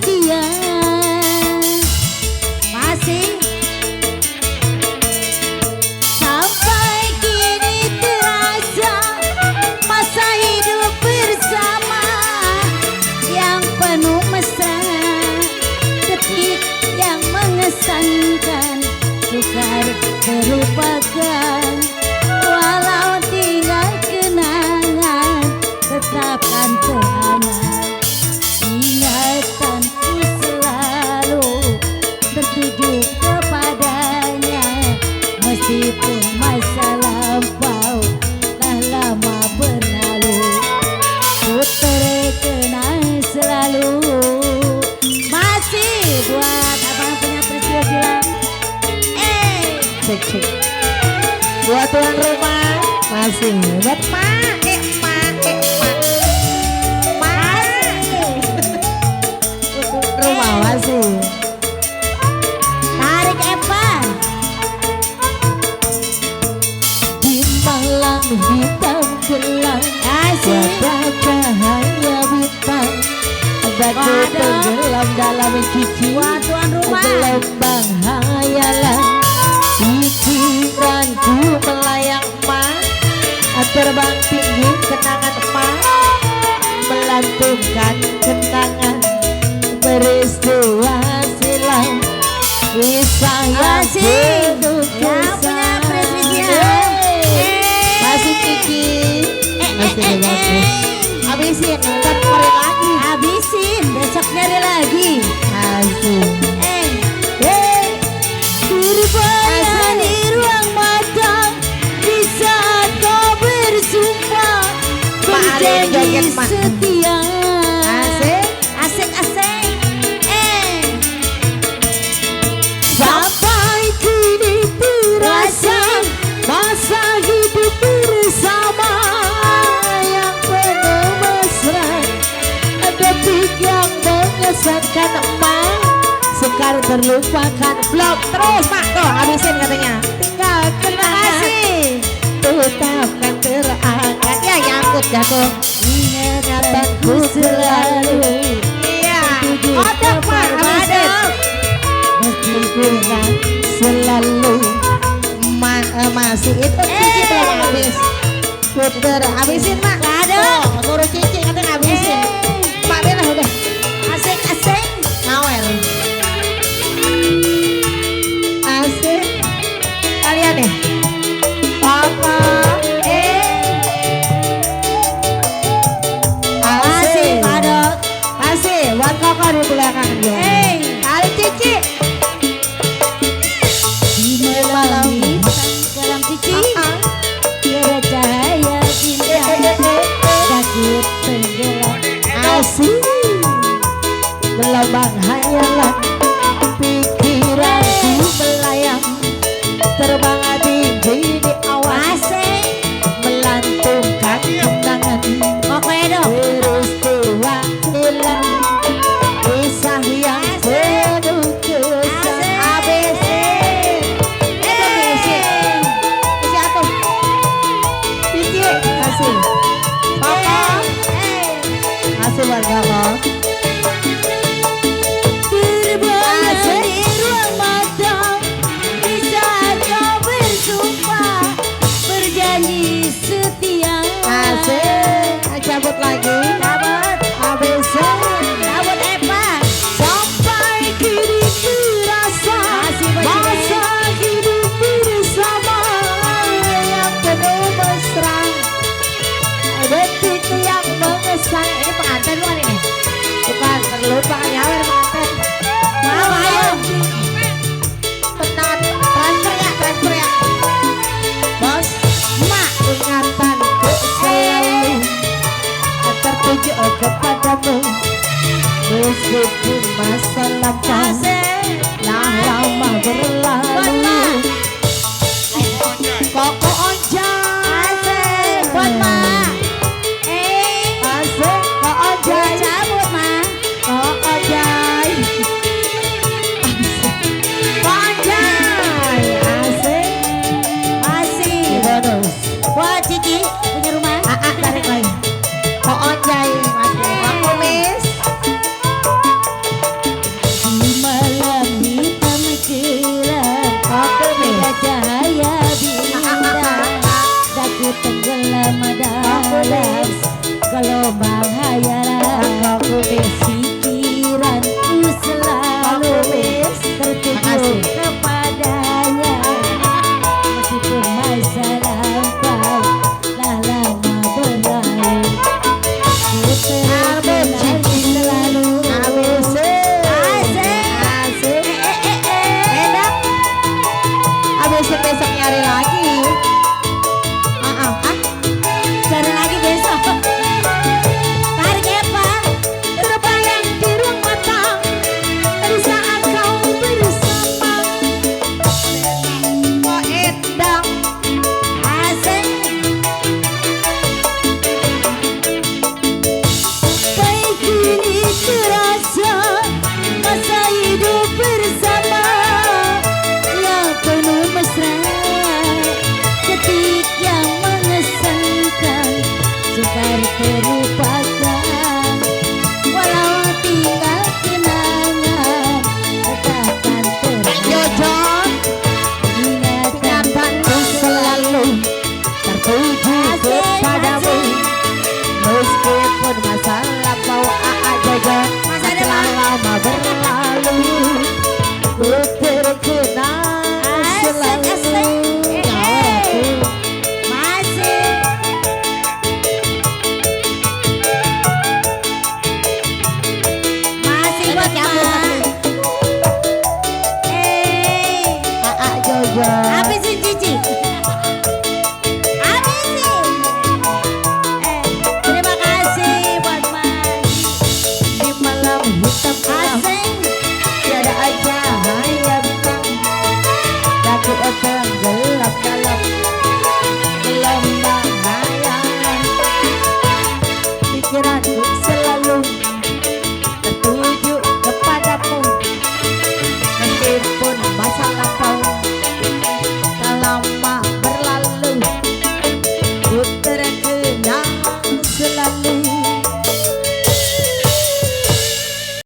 setia. Masih sampai kini terasa masa hidup bersama yang penuh mesra, detik yang mengesankan sukar terlupakan. Walau tinggal kenangan tetapkan terhangat. Ingatanku selalu tertuju kepadanya, meskipun masa lampau telah lama berlalu. Ku terkenang selalu. Masih buat abang punya peristiwa gila. Cek cek. Buat tuan rumah masih buat mak rumah masih. Tarik Eva. Di malam hitam gelap Asik. ada cahaya bintang, bagai Waduh. tenggelam dalam cici Buat tuan rumah. gelombang hayalan. Pikiranku melayang emak, terbang tinggi kenangan emak, melantunkan kenangan peristiwa silam, kisah yang Asik. penuh Yang punya kesan. presiden. Masih Kiki, masih bagus. Habisin, ntar kemarin lagi. Habisin, besok nyari lagi. Asik. Terbayang di ruang mata di saat kau bersumpah Ari berjanji joget, Mak. setia. Asik. Asik asik. Sampai kini terasa Masa hidup bersama yang penuh mesra, detik yang mengesankan emak, sukar terlupakan. Blok terus mak, tuh habisin katanya. Tinggal kenangan, kasih. tetapkan terangan. Ya nyangkut jatuh. Ingatanku selalu. Iya. Otak mak, habisin. Meskipun selalu masih itu Cici belum habis. Puter habisin mak. Ada. Suruh Cici katanya habisin. Mak Bella udah Asik asik. ngawel. Asik. Kalian nih. Papa. Asik Padok. Asik. Buat kakak di belakang juga. Kali Cici. Di malam hitam dalam cici tiada cahaya bintang, takut tenggelam. Asik. Gelombang hayalan, pikiranku melayang, terbang tinggi di awan, Asik. melantunkan kenangan Pokoknya dong. peristiwa hilang, kisah yang penuh kesan. ABC. Cici atuh. Cici kasih. Papa kasih buat kakak. Terbayang di ruang mata di saat kau bersumpah berjanji setia. Asik, cabut lagi. Cabut. ABC. Cabut Eva. Sampai kini terasa Masih baju masa hidup bersama yang penuh mesra, detik yang mengesan. Ini pengantin bukan ini? Bukan, terlupa nyawer pengantin. Mau ayo. Tenang, transfer ya. Bos, mak ingatanku selalu tertuju kepadamu, meskipun masa lampau Asik. telah lama berlalu. Koko Ojai. Asik. Buat mak. Asik, Kok Ojai. Cabut mak. Kok Ojai. Asik. Kok Ojai. Asik. Masih. Bonus. Buat Cici punya rumah. Tarik lagi. Kok Ojai. Masih. Kok Kumis. kalau menghayalan Aku miss. pikiranku selalu tertuju kepadanya meskipun masa lampau telah lama berlalu ku terkenal selalu asik enak Besok nyari lagi. cari lagi besok tarik Eva Terbayang di ruang mata dari saat kau bersama. Kok endang asik baik ini terasa masa hidup bersama yang penuh mesra ketik yang mengesankan sukar terlupakan walau tinggal kenangan tetapkan Jojo, ingatanku selalu tertuju kepadamu. Meskipun masa lampau Jojo Masa telah depan. lama berlalu, ku terkenal Asik, asik. selalu. masih masih buat kamu Jojo. habisin Cici habisin terima kasih buat Mas Di malam hitam